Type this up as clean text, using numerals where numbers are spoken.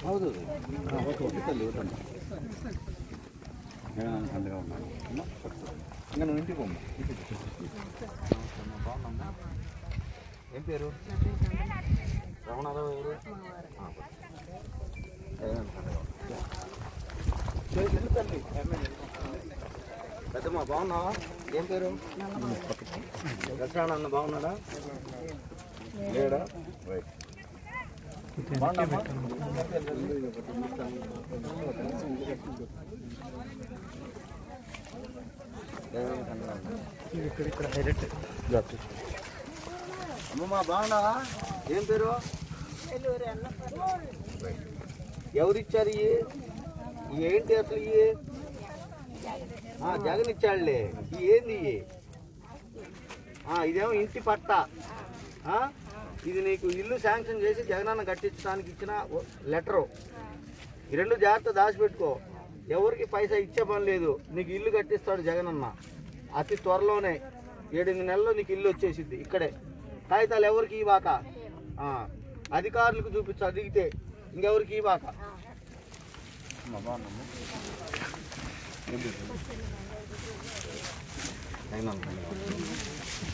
ಹೌದು ತಲ್ಲಿ ಇವತ್ತಂడి అండగా ఉన్నాను ఇంకా నువ్వు ఇంటికి పోమ్మా బాగున్నా ఏం పేరు రమణారావు ఎవరు తల్లి పెద్దమ్మా బాగున్నావా ఏం పేరు దసరా అన్న బాగున్నాడా లేడా రైట్ అమ్మమ్మా బాగున్నావా ఏం పేరు ఎవరిచ్చారు ఏంటి అసలు జగన్ ఇచ్చాడులే ఏంది ఇదేమో ఇంటి పట్ట ఇది నీకు ఇల్లు శాంక్షన్ చేసి జగనన్న కట్టించడానికి ఇచ్చిన లెటరు ఈ రెండు జాగ్రత్త దాచిపెట్టుకో ఎవరికి పైసా ఇచ్చే పని లేదు నీకు ఇల్లు కట్టిస్తాడు జగనన్న అతి త్వరలోనే 7 నెలల్లో నీకు ఇల్లు వచ్చేసిద్ది ఇక్కడే కాగితాలు ఎవరికి ఇవ్వక అధికారులకు చూపించు అడిగితే ఇంకెవరికి ఇవ్వక బాగున్నాము